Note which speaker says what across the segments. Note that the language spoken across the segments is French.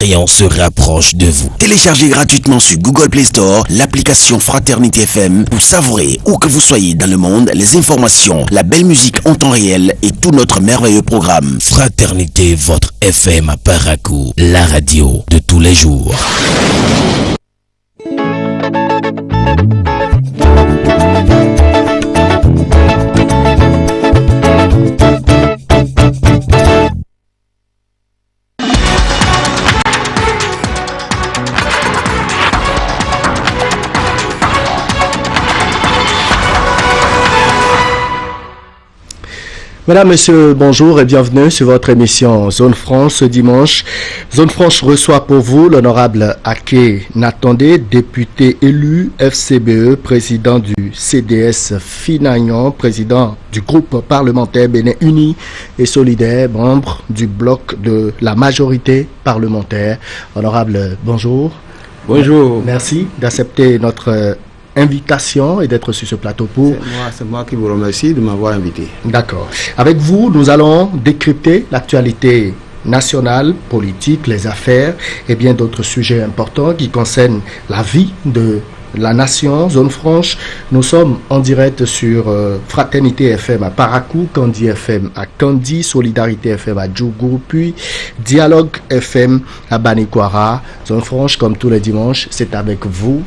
Speaker 1: et on se rapproche de vous.
Speaker 2: Téléchargez gratuitement sur Google Play Store l'application Fraternité FM pour savourer, où que vous soyez dans le monde, les informations, la belle musique en temps réel et tout notre merveilleux programme.
Speaker 1: Fraternité, votre FM à Parakou, la radio de tous les jours.
Speaker 3: Mesdames, Messieurs, bonjour et bienvenue sur votre émission Zone Franche ce dimanche. Zone Franche reçoit pour vous l'honorable Ake Natondé, député élu FCBE, président du CDS Finagnon, président du groupe parlementaire Bénin Uni et Solidaire, membre du bloc de la majorité parlementaire. Honorable, bonjour.
Speaker 4: Bonjour.
Speaker 3: Merci d'accepter notre invitation et d'être sur ce plateau pour...
Speaker 4: C'est moi qui vous remercie de m'avoir invité.
Speaker 3: D'accord. Avec vous, nous allons décrypter l'actualité nationale, politique, les affaires et bien d'autres sujets importants qui concernent la vie de la nation. Zone Franche, nous sommes en direct sur Fraternité FM à Parakou, Kandi FM à Kandi, Solidarité FM à Djougou, puis Dialogue FM à Banikwara. Zone Franche, comme tous les dimanches, c'est avec vous,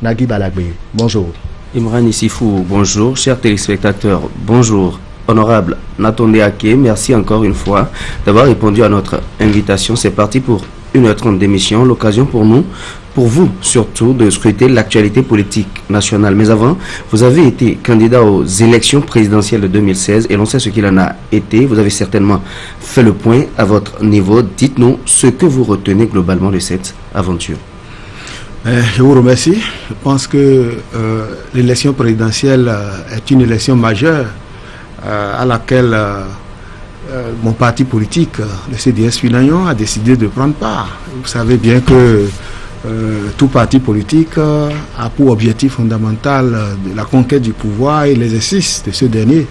Speaker 3: Nagui Balagbe. Bonjour.
Speaker 5: Imran Issifou, bonjour. Chers téléspectateurs, bonjour. Honorable Natondé Ake, merci encore une fois d'avoir répondu à notre invitation. C'est parti pour 1h30 d'émission. L'occasion pour nous, pour vous surtout, de scruter l'actualité politique nationale. Mais avant, vous avez été candidat aux élections présidentielles de 2016 et l'on sait ce qu'il en a été. Vous avez certainement fait le point à votre niveau. Dites-nous ce que vous retenez globalement de cette aventure.
Speaker 4: Je vous remercie. Je pense que l'élection présidentielle est une élection majeure à laquelle mon parti politique, le CDS Finagnon, a décidé de prendre part. Vous savez bien que tout parti politique a pour objectif fondamental la conquête du pouvoir et l'exercice de ce dernier.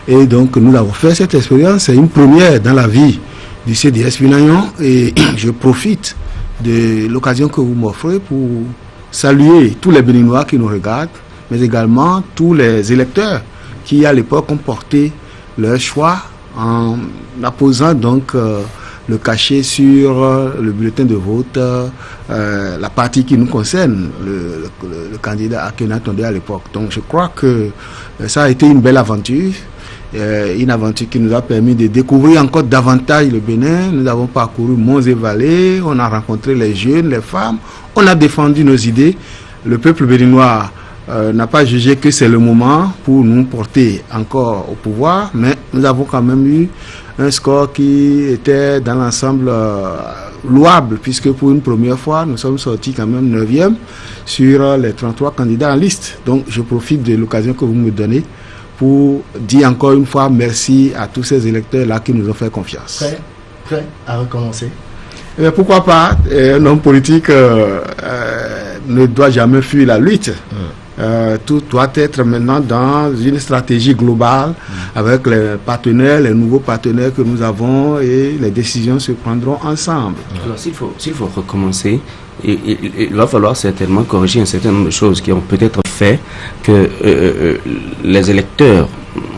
Speaker 4: Et donc nous avons fait cette expérience. C'est une première dans la vie du CDS Finagnon et je profite de l'occasion que vous m'offrez pour saluer tous les Béninois qui nous regardent, mais également tous les électeurs qui à l'époque ont porté leur choix en apposant donc le cachet sur le bulletin de vote, la partie qui nous concerne, le candidat Ake Natondé à l'époque. Donc je crois que ça a été une belle aventure. Une aventure qui nous a permis de découvrir encore davantage le Bénin. Nous avons parcouru monts et vallées, on a rencontré les jeunes, les femmes, on a défendu nos idées. Le peuple béninois n'a pas jugé que c'est le moment pour nous porter encore au pouvoir, mais nous avons quand même eu un score qui était dans l'ensemble louable, puisque pour une première fois, nous sommes sortis quand même 9e sur les 33 candidats en liste. Donc je profite de l'occasion que vous me donnez pour dire encore une fois merci à tous ces électeurs-là qui nous ont fait confiance.
Speaker 3: Prêt à recommencer?
Speaker 4: Et pourquoi pas? Un homme politique ne doit jamais fuir la lutte. Tout doit être maintenant dans une stratégie globale avec les partenaires, les nouveaux partenaires que nous avons, et les décisions se prendront ensemble.
Speaker 5: Alors s'il faut recommencer, il va falloir certainement corriger un certain nombre de choses qui ont peut-être fait que les électeurs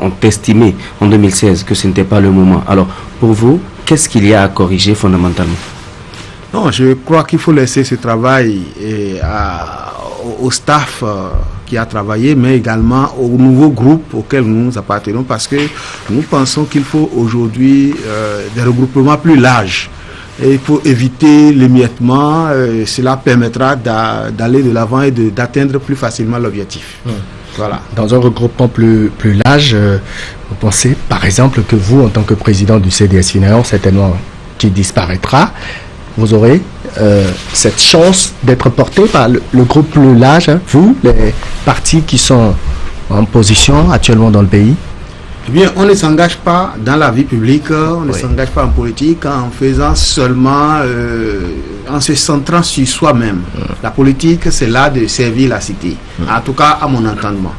Speaker 5: ont estimé en 2016 que ce n'était pas le moment. Alors pour vous, qu'est-ce qu'il y a à corriger fondamentalement?
Speaker 4: Non, je crois qu'il faut laisser ce travail au staff qui a travaillé, mais également au nouveau groupe auquel nous appartenons, parce que nous pensons qu'il faut aujourd'hui des regroupements plus larges. Et il faut éviter l'émiettement, cela permettra d'aller de l'avant et d'atteindre plus facilement l'objectif. Voilà.
Speaker 3: Dans un regroupement plus large, vous pensez par exemple que vous, en tant que président du CDS Finagnon, certainement qui disparaîtra, vous aurez cette chance d'être porté par le groupe plus large, vous, les partis qui sont en position actuellement dans le pays?
Speaker 4: Eh bien, on ne s'engage pas dans la vie publique, on ne s'engage pas en politique en faisant seulement, en se centrant sur soi-même. La politique, c'est là de servir la cité, en tout cas à mon entendement.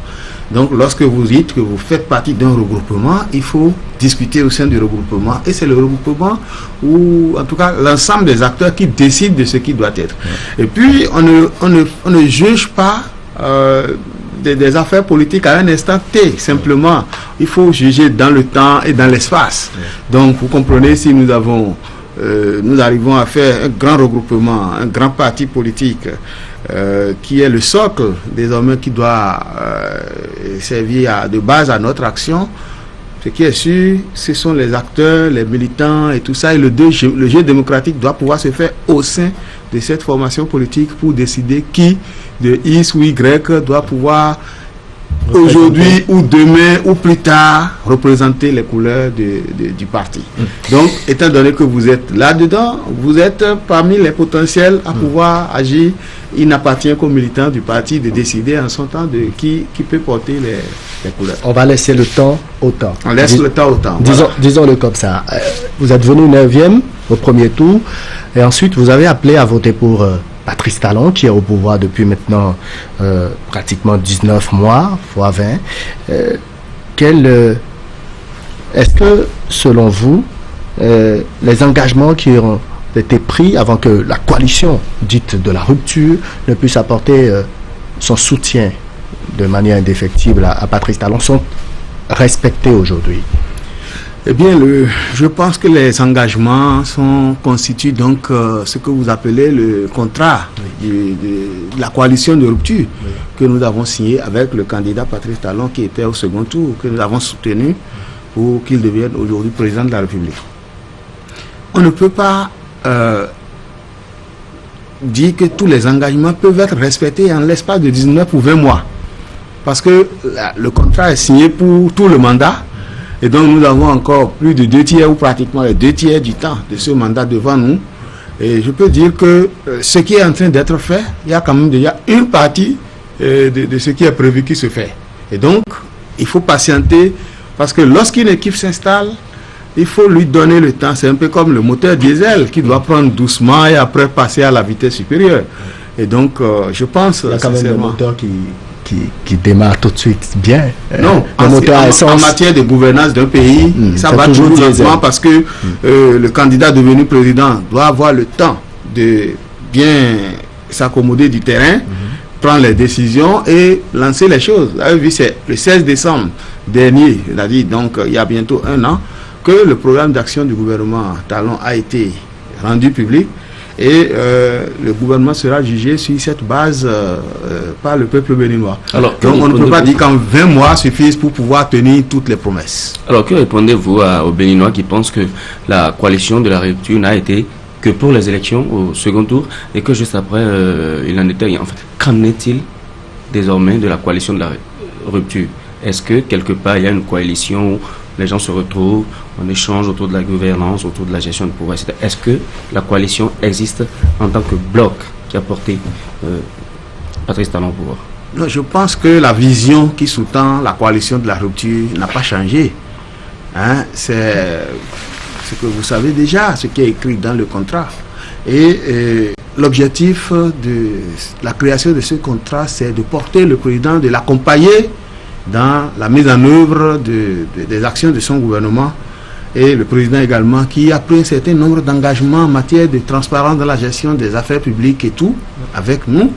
Speaker 4: Donc, lorsque vous dites que vous faites partie d'un regroupement, il faut discuter au sein du regroupement. Et c'est le regroupement ou, en tout cas, l'ensemble des acteurs qui décident de ce qui doit être. Et puis, on ne juge pas des affaires politiques à un instant T. Simplement, il faut juger dans le temps et dans l'espace. Donc, vous comprenez, si nous arrivons à faire un grand regroupement, un grand parti politique, qui est le socle désormais qui doit servir de base à notre action. Ce qui est sûr, ce sont les acteurs, les militants et tout ça. Et le jeu démocratique doit pouvoir se faire au sein de cette formation politique pour décider qui, de X ou Y, doit pouvoir aujourd'hui ou demain ou plus tard représenter les couleurs du parti. Donc, étant donné que vous êtes là-dedans, vous êtes parmi les potentiels à pouvoir agir. Il n'appartient qu'aux militants du parti de décider en son temps de qui peut porter les couleurs.
Speaker 3: On va laisser le temps au temps.
Speaker 4: On laisse le temps au temps.
Speaker 3: Disons-le comme ça. Vous êtes venu 9e au premier tour et ensuite vous avez appelé à voter pour Patrice Talon qui est au pouvoir depuis maintenant pratiquement 19 mois, fois 20. Est-ce que, selon vous, les engagements qui ont été pris avant que la coalition dite de la rupture ne puisse apporter son soutien de manière indéfectible à Patrice Talon sont respectés aujourd'hui?
Speaker 4: Eh bien, je pense que les engagements constituent donc ce que vous appelez le contrat de la coalition de rupture que nous avons signé avec le candidat Patrice Talon qui était au second tour, que nous avons soutenu pour qu'il devienne aujourd'hui président de la République. On ne peut pas dire que tous les engagements peuvent être respectés en l'espace de 19 ou 20 mois. Parce que le contrat est signé pour tout le mandat. Et donc nous avons encore plus de 2 tiers ou pratiquement les 2 tiers du temps de ce mandat devant nous. Et je peux dire que ce qui est en train d'être fait, il y a quand même déjà une partie de ce qui est prévu qui se fait. Et donc, il faut patienter parce que lorsqu'une équipe s'installe, il faut lui donner le temps. C'est un peu comme le moteur diesel qui doit prendre doucement et après passer à la vitesse supérieure. Et donc, je pense...
Speaker 3: Il y a quand même le moteur qui démarre tout de suite bien.
Speaker 4: Non, en matière de gouvernance d'un pays, ça va toujours lentement parce que le candidat devenu président doit avoir le temps de bien s'accommoder du terrain, prendre les décisions et lancer les choses. Vous avez vu, c'est le 16 décembre dernier, c'est-à-dire donc il y a bientôt 1 an, que le programme d'action du gouvernement Talon a été rendu public. Et le gouvernement sera jugé sur cette base par le peuple béninois. Alors, donc on ne peut pas dire qu'en 20 mois suffisent pour pouvoir tenir toutes les promesses.
Speaker 5: Alors que répondez-vous aux Béninois qui pensent que la coalition de la rupture n'a été que pour les élections au second tour et que juste après il en était rien. En fait, qu'en est-il désormais de la coalition de la rupture? Est-ce que quelque part il y a une coalition où les gens se retrouvent, on échange autour de la gouvernance, autour de la gestion du pouvoir, etc. Est-ce que la coalition existe en tant que bloc qui a porté Patrice Talon au pouvoir?
Speaker 4: Non, je pense que la vision qui sous-tend la coalition de la rupture n'a pas changé. C'est ce que vous savez déjà, ce qui est écrit dans le contrat. Et l'objectif de la création de ce contrat, c'est de porter le président, de l'accompagner dans la mise en œuvre des actions de son gouvernement, et le président également qui a pris un certain nombre d'engagements en matière de transparence dans la gestion des affaires publiques et tout, avec nous.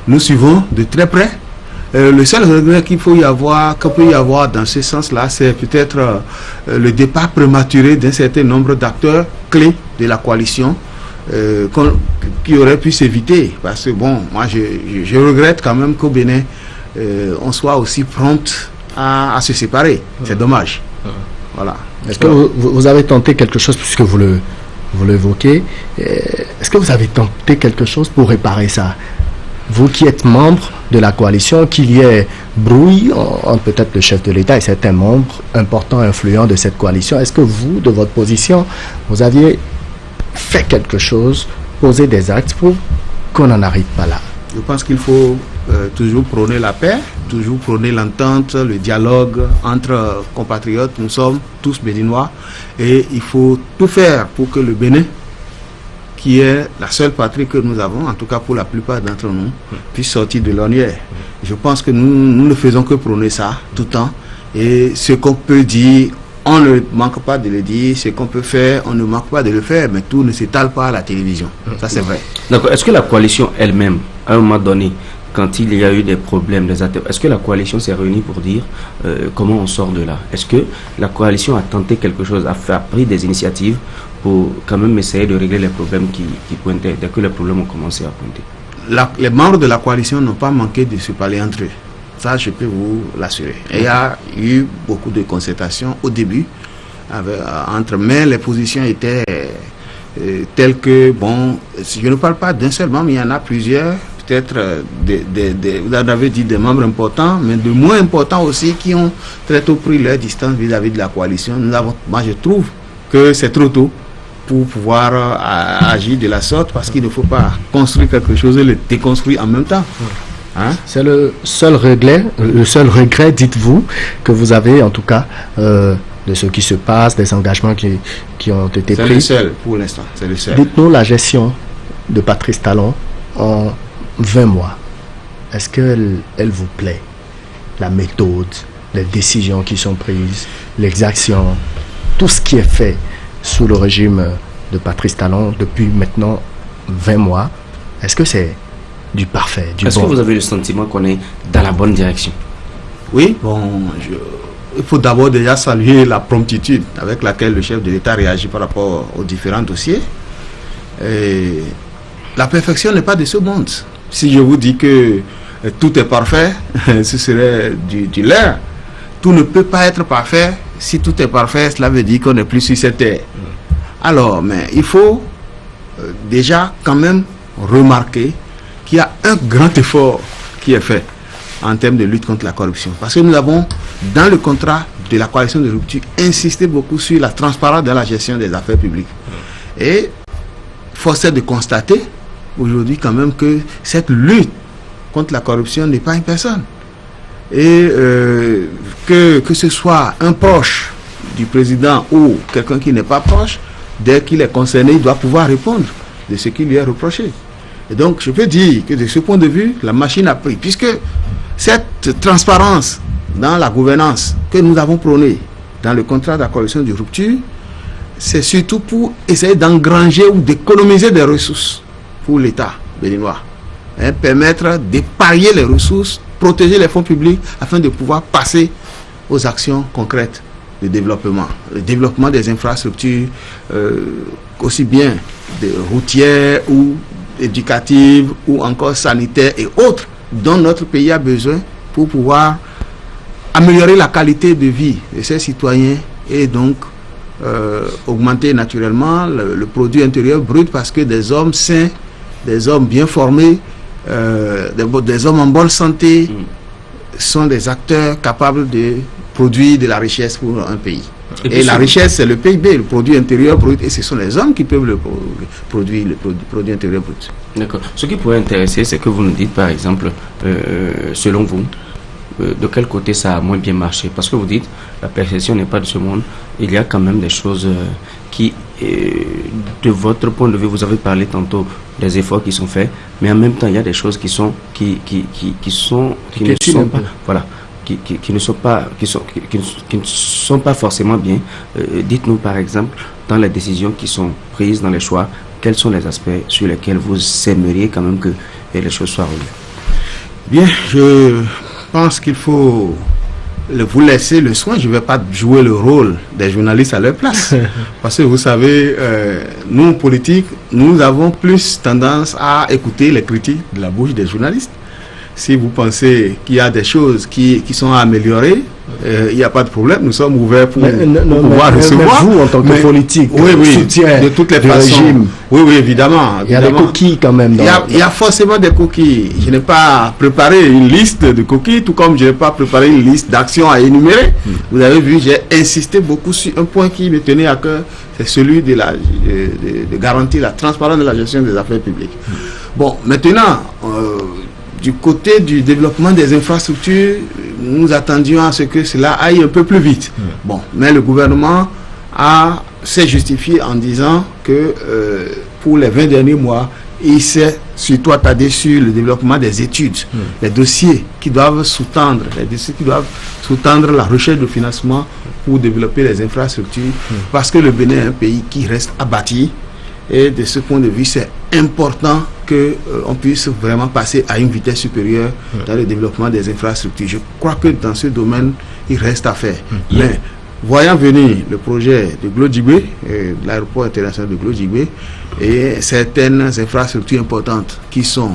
Speaker 4: Nous suivons de très près. Le seul regret qu'il peut y avoir dans ce sens-là, c'est peut-être le départ prématuré d'un certain nombre d'acteurs clés de la coalition qui aurait pu s'éviter. Parce que bon, moi je regrette quand même qu'au Bénin, on soit aussi prompte à se séparer. C'est dommage. Voilà.
Speaker 3: Est-ce que vous avez tenté quelque chose, puisque vous l'évoquez, est-ce que vous avez tenté quelque chose pour réparer ça? Vous qui êtes membre de la coalition, qu'il y ait brouille entre peut-être le chef de l'État et certains membres importants, influents de cette coalition, est-ce que vous, de votre position, vous aviez fait quelque chose, posé des actes pour qu'on n'en arrive pas là?
Speaker 4: Je pense qu'il faut toujours prôner la paix, toujours prôner l'entente, le dialogue entre compatriotes. Nous sommes tous béninois et il faut tout faire pour que le Bénin qui est la seule patrie que nous avons, en tout cas pour la plupart d'entre nous, puisse sortir de l'ornière. Je pense que nous ne faisons que prôner ça tout le temps. Et ce qu'on peut dire, on ne manque pas de le dire. Ce qu'on peut faire, on ne manque pas de le faire. Mais tout ne s'étale pas à la télévision. Ça, c'est vrai.
Speaker 5: D'accord. Est-ce que la coalition elle-même, à un moment donné, quand il y a eu des problèmes, est-ce que la coalition s'est réunie pour dire comment on sort de là? Est-ce que la coalition a tenté quelque chose, a pris des initiatives pour quand même essayer de régler les problèmes qui pointaient, dès que les problèmes ont commencé à pointer?
Speaker 4: Les membres de la coalition n'ont pas manqué de se parler entre eux. Ça, je peux vous l'assurer. Il y a eu beaucoup de concertations au début, mais les positions étaient telles que, bon, je ne parle pas d'un seul membre, il y en a plusieurs, peut-être, vous en avez dit des membres importants, mais de moins importants aussi, qui ont très tôt pris leur distance vis-à-vis de la coalition. Moi, je trouve que c'est trop tôt pour pouvoir agir de la sorte, parce qu'il ne faut pas construire quelque chose et le déconstruire en même temps. Hein?
Speaker 3: C'est le seul regret, dites-vous, que vous avez en tout cas de ce qui se passe, des engagements qui ont été pris.
Speaker 4: C'est le seul pour l'instant, c'est le seul.
Speaker 3: Dites-nous la gestion de Patrice Talon en 20 mois. Est-ce qu'elle vous plaît? La méthode, les décisions qui sont prises, l'exaction, tout ce qui est fait sous le régime de Patrice Talon depuis maintenant 20 mois, est-ce que c'est du parfait, du bon?
Speaker 5: Est-ce que vous avez le sentiment qu'on est dans la bonne direction?
Speaker 4: Oui, bon, il faut d'abord déjà saluer la promptitude avec laquelle le chef de l'État réagit par rapport aux différents dossiers. Et la perfection n'est pas de ce monde. Si je vous dis que tout est parfait, ce serait du leurre. Tout ne peut pas être parfait. Si tout est parfait, cela veut dire qu'on n'est plus sur cette terre. Alors, mais il faut déjà quand même remarquer qu'il y a un grand effort qui est fait en termes de lutte contre la corruption. Parce que nous avons, dans le contrat de la coalition de rupture, insisté beaucoup sur la transparence dans la gestion des affaires publiques. Et force est de constater aujourd'hui quand même que cette lutte contre la corruption n'est pas une personne. Et que ce soit un proche du président ou quelqu'un qui n'est pas proche, dès qu'il est concerné, il doit pouvoir répondre de ce qui lui est reproché. Et donc, je peux dire que de ce point de vue, la machine a pris, puisque cette transparence dans la gouvernance que nous avons prônée dans le contrat de la coalition de rupture, c'est surtout pour essayer d'engranger ou d'économiser des ressources pour l'État béninois. Permettre d'épargner les ressources, protéger les fonds publics afin de pouvoir passer aux actions concrètes de développement. Le développement des infrastructures, aussi bien routières ou éducatives ou encore sanitaires et autres dont notre pays a besoin pour pouvoir améliorer la qualité de vie de ses citoyens et donc augmenter naturellement le produit intérieur brut, parce que des hommes sains, des hommes bien formés, des hommes en bonne santé sont des acteurs capables de produire de la richesse pour un pays. Et la richesse, c'est le PIB, le produit intérieur brut, et ce sont les hommes qui peuvent le produire, le produit intérieur brut.
Speaker 5: D'accord. Ce qui pourrait intéresser, c'est que vous nous dites, par exemple, selon vous, de quel côté ça a moins bien marché? Parce que vous dites, la perception n'est pas de ce monde. Il y a quand même des choses qui, de votre point de vue, vous avez parlé tantôt des efforts qui sont faits, mais en même temps, il y a des choses qui ne sont pas forcément bien. Dites-nous par exemple, dans les décisions qui sont prises, dans les choix, quels sont les aspects sur lesquels vous aimeriez quand même que les choses soient réglées?
Speaker 4: Bien, je pense qu'il faut vous laisser le soin. Je ne vais pas jouer le rôle des journalistes à leur place. Parce que vous savez, nous, politiques, nous avons plus tendance à écouter les critiques de la bouche des journalistes. Si vous pensez qu'il y a des choses qui sont à améliorer, il n'y a pas de problème. Nous sommes ouverts pour pouvoir recevoir.
Speaker 3: Mais vous, en tant que politique, soutien
Speaker 4: de toutes les façons.
Speaker 3: Régime,
Speaker 4: oui, évidemment.
Speaker 3: Il y a des coquilles quand même.
Speaker 4: Il y a forcément des coquilles. Je n'ai pas préparé une liste de coquilles, tout comme je n'ai pas préparé une liste d'actions à énumérer. Vous avez vu, j'ai insisté beaucoup sur un point qui me tenait à cœur, c'est celui de garantir la transparence de la gestion des affaires publiques. Bon, maintenant, du côté du développement des infrastructures, nous attendions à ce que cela aille un peu plus vite. Bon, mais le gouvernement s'est justifié en disant que pour les 20 derniers mois, il s'est surtout attardé sur le développement des études, les dossiers qui doivent sous-tendre, la recherche de financement pour développer les infrastructures, parce que le Bénin est un pays qui reste abattu. Et de ce point de vue, c'est important qu'on puisse vraiment passer à une vitesse supérieure dans le développement des infrastructures. Je crois que dans ce domaine, il reste à faire. Mais voyant venir le projet de Glodjibé, l'aéroport international de Glodjibé, et certaines infrastructures importantes qui sont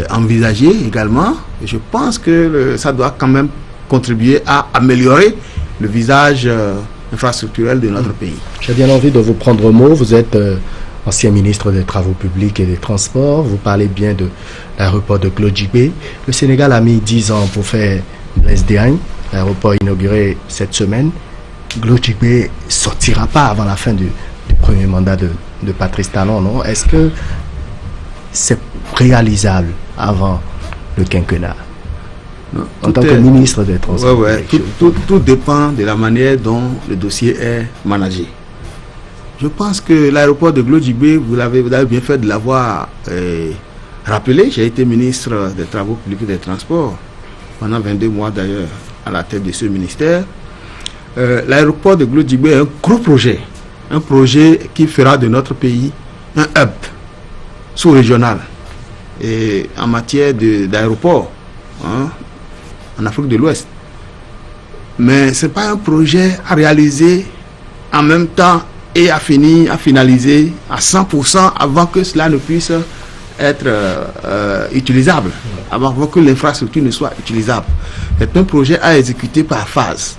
Speaker 4: envisagées également, je pense que ça doit quand même contribuer à améliorer le visage infrastructurel de notre pays.
Speaker 3: J'ai bien envie de vous prendre au mot. Vous êtes ancien ministre des Travaux publics et des Transports. Vous parlez bien de l'aéroport de Glodjibé. Le Sénégal a mis 10 ans pour faire Blaise Diagne, l'aéroport inauguré cette semaine. Glodjibé ne sortira pas avant la fin du premier mandat de Patrice Talon, non? Est-ce que c'est réalisable avant le quinquennat?
Speaker 4: Non,
Speaker 3: en tant que ministre des Transports.
Speaker 4: Tout dépend de la manière dont le dossier est managé. Je pense que l'aéroport de Glodjibé, vous avez bien fait de l'avoir rappelé. J'ai été ministre des Travaux publics et des Transports pendant 22 mois d'ailleurs à la tête de ce ministère. L'aéroport de Glodjibé est un gros projet. Un projet qui fera de notre pays un hub sous-régional et en matière d'aéroport en Afrique de l'Ouest. Mais ce n'est pas un projet à réaliser en même temps et à finaliser à 100% avant que cela ne puisse être utilisable, avant que l'infrastructure ne soit utilisable. C'est un projet à exécuter par phase.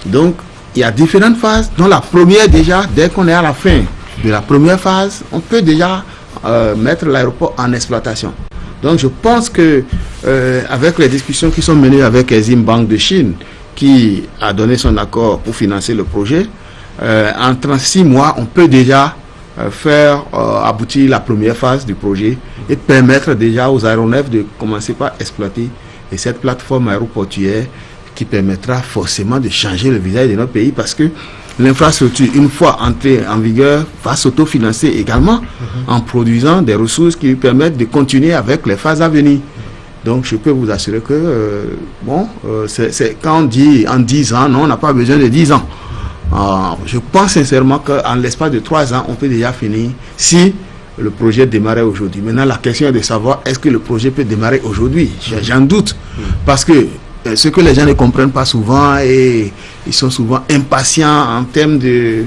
Speaker 4: Donc, il y a différentes phases, dont la première déjà, dès qu'on est à la fin de la première phase, on peut déjà mettre l'aéroport en exploitation. Donc, je pense que avec les discussions qui sont menées avec Exim Bank de Chine, qui a donné son accord pour financer le projet, en 36 mois, on peut déjà faire aboutir la première phase du projet et permettre déjà aux aéronefs de commencer par exploiter cette plateforme aéroportuaire qui permettra forcément de changer le visage de notre pays, parce que l'infrastructure, une fois entrée en vigueur, va s'autofinancer également en produisant des ressources qui lui permettent de continuer avec les phases à venir. Donc je peux vous assurer que c'est quand on dit en 10 ans, non, on n'a pas besoin de 10 ans. Je pense sincèrement qu'en l'espace de 3 ans, on peut déjà finir si le projet démarrait aujourd'hui. Maintenant, la question est de savoir est-ce que le projet peut démarrer aujourd'hui. J'en doute, parce que ce que les gens ne comprennent pas souvent, et ils sont souvent impatients en termes des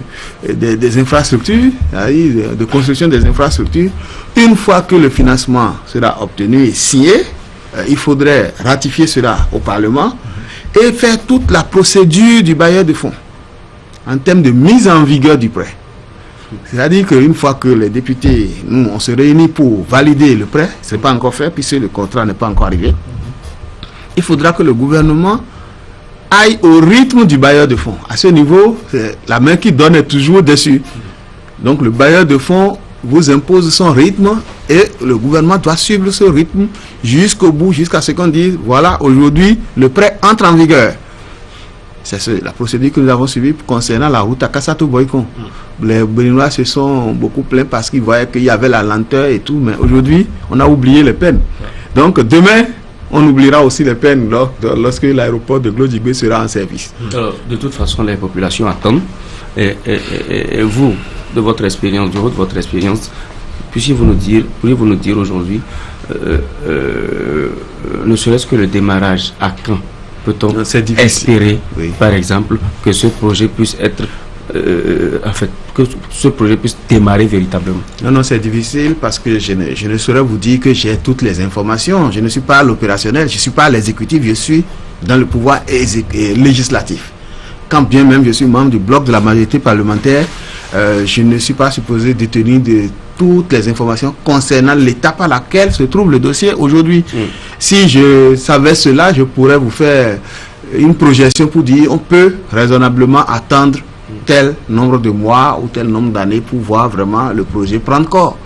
Speaker 4: infrastructures, de construction des infrastructures. Une fois que le financement sera obtenu et signé, il faudrait ratifier cela au Parlement et faire toute la procédure du bailleur de fonds en termes de mise en vigueur du prêt. C'est-à-dire qu'une fois que les députés, nous, on se réunit pour valider le prêt, ce n'est pas encore fait puisque le contrat n'est pas encore arrivé. Il faudra que le gouvernement aille au rythme du bailleur de fonds. À ce niveau, la main qui donne est toujours dessus. Donc le bailleur de fonds vous impose son rythme et le gouvernement doit suivre ce rythme jusqu'au bout, jusqu'à ce qu'on dise, voilà, aujourd'hui, le prêt entre en vigueur. C'est la procédure que nous avons suivie concernant la route à Kassatou-Boycon. Les Béninois se sont beaucoup plaints parce qu'ils voyaient qu'il y avait la lenteur et tout, mais aujourd'hui, on a oublié les peines. Donc demain, on oubliera aussi les peines lorsque l'aéroport de Glodjibé sera en service.
Speaker 5: Alors, de toute façon, les populations attendent. Et vous, de votre expérience, pourriez-vous nous dire aujourd'hui, ne serait-ce que le démarrage, à quand peut-on espérer, par exemple, que ce projet puisse être, que ce projet puisse démarrer véritablement?
Speaker 4: Non, c'est difficile parce que je ne saurais vous dire que j'ai toutes les informations. Je ne suis pas à l'opérationnel, je ne suis pas à l'exécutif, je suis dans le pouvoir législatif. Quand bien même je suis membre du bloc de la majorité parlementaire, je ne suis pas supposé détenir de toutes les informations concernant l'étape à laquelle se trouve le dossier aujourd'hui. Si je savais cela, je pourrais vous faire une projection pour dire on peut raisonnablement attendre tel nombre de mois ou tel nombre d'années pour voir vraiment le projet prendre corps.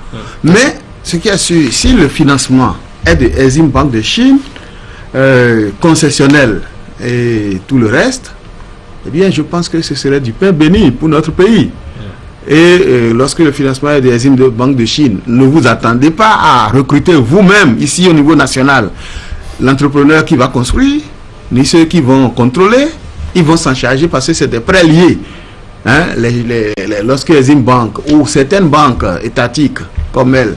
Speaker 4: Mais ce qui est sûr, si le financement est de Exim Bank de Chine, concessionnel et tout le reste, eh bien je pense que ce serait du pain béni pour notre pays. Et lorsque le financement est des Exim de Banque de Chine, ne vous attendez pas à recruter vous-même, ici au niveau national, l'entrepreneur qui va construire, ni ceux qui vont contrôler, ils vont s'en charger parce que c'est des prêts liés. Hein, lorsque les Exim Bank ou certaines banques étatiques comme elles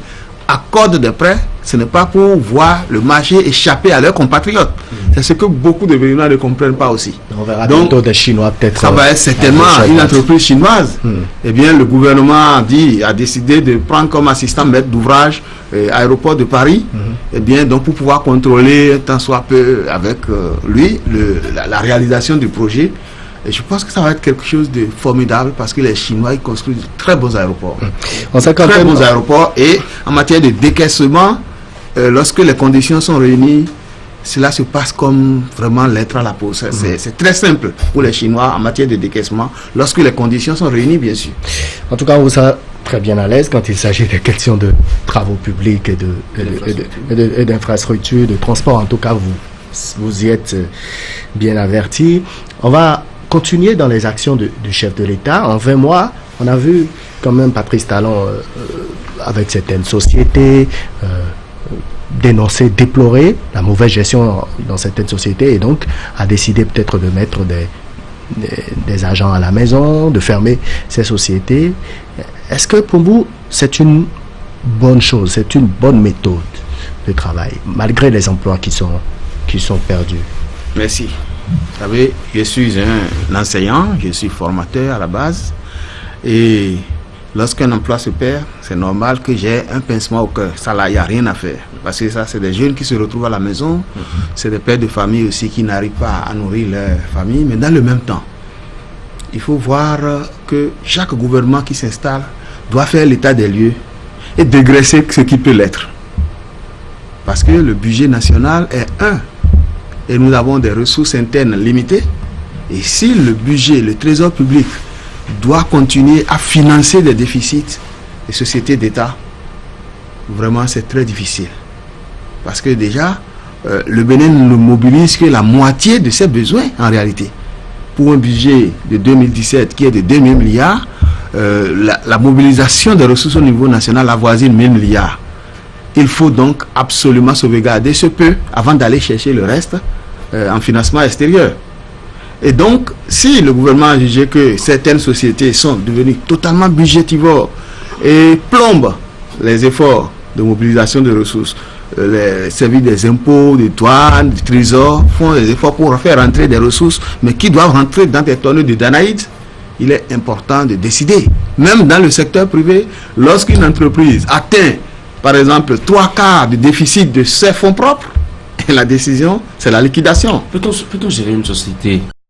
Speaker 4: accordent des prêts, ce n'est pas pour voir le marché échapper à leurs compatriotes. C'est ce que beaucoup de Béninois ne comprennent pas aussi.
Speaker 3: On verra bientôt des Chinois peut-être.
Speaker 4: Ça va être certainement une entreprise chinoise. Eh bien, le gouvernement a décidé de prendre comme assistant maître d'ouvrage Aéroport de Paris. Eh bien, donc pour pouvoir contrôler tant soit peu avec lui la réalisation du projet. Et je pense que ça va être quelque chose de formidable parce que les Chinois ils construisent de très beaux aéroports. Très beaux aéroports. Et en matière de décaissement, lorsque les conditions sont réunies, cela se passe comme vraiment lettre à la poste. C'est très simple pour les Chinois en matière de décaissement, lorsque les conditions sont réunies, bien sûr.
Speaker 3: En tout cas, on vous sent très bien à l'aise quand il s'agit de questions de travaux publics et d'infrastructures, de transport. En tout cas, vous y êtes bien avertis. On va continuer dans les actions du chef de l'État. En 20 mois, on a vu quand même Patrice Talon avec certaines sociétés dénoncer, déplorer la mauvaise gestion dans certaines sociétés et donc a décidé peut-être de mettre des agents à la maison, de fermer ces sociétés. Est-ce que pour vous, c'est une bonne chose, c'est une bonne méthode de travail, malgré les emplois qui sont perdus?
Speaker 4: Merci. Vous savez, je suis un enseignant, je suis formateur à la base et lorsqu'un emploi se perd, c'est normal que j'ai un pincement au cœur. Ça là, il n'y a rien à faire. Parce que ça, c'est des jeunes qui se retrouvent à la maison, c'est des pères de famille aussi qui n'arrivent pas à nourrir leur famille, mais dans le même temps, il faut voir que chaque gouvernement qui s'installe doit faire l'état des lieux et dégraisser ce qui peut l'être. Parce que le budget national est et nous avons des ressources internes limitées. Et si le budget, le trésor public doit continuer à financer des déficits des sociétés d'État, vraiment c'est très difficile. Parce que déjà, le Bénin ne mobilise que la moitié de ses besoins en réalité. Pour un budget de 2017 qui est de 2 000 milliards, la mobilisation des ressources au niveau national avoisine 1 000 milliards. Il faut donc absolument sauvegarder ce peu avant d'aller chercher le reste en financement extérieur. Et donc, si le gouvernement a jugé que certaines sociétés sont devenues totalement budgétivores et plombent les efforts de mobilisation de ressources, les services des impôts, des douanes, du trésor font des efforts pour faire rentrer des ressources, mais qui doivent rentrer dans des tonnes de Danaïdes, il est important de décider. Même dans le secteur privé, lorsqu'une entreprise atteint par exemple 3/4 du déficit de ses fonds propres, la décision c'est la liquidation.
Speaker 5: Peut-on gérer une société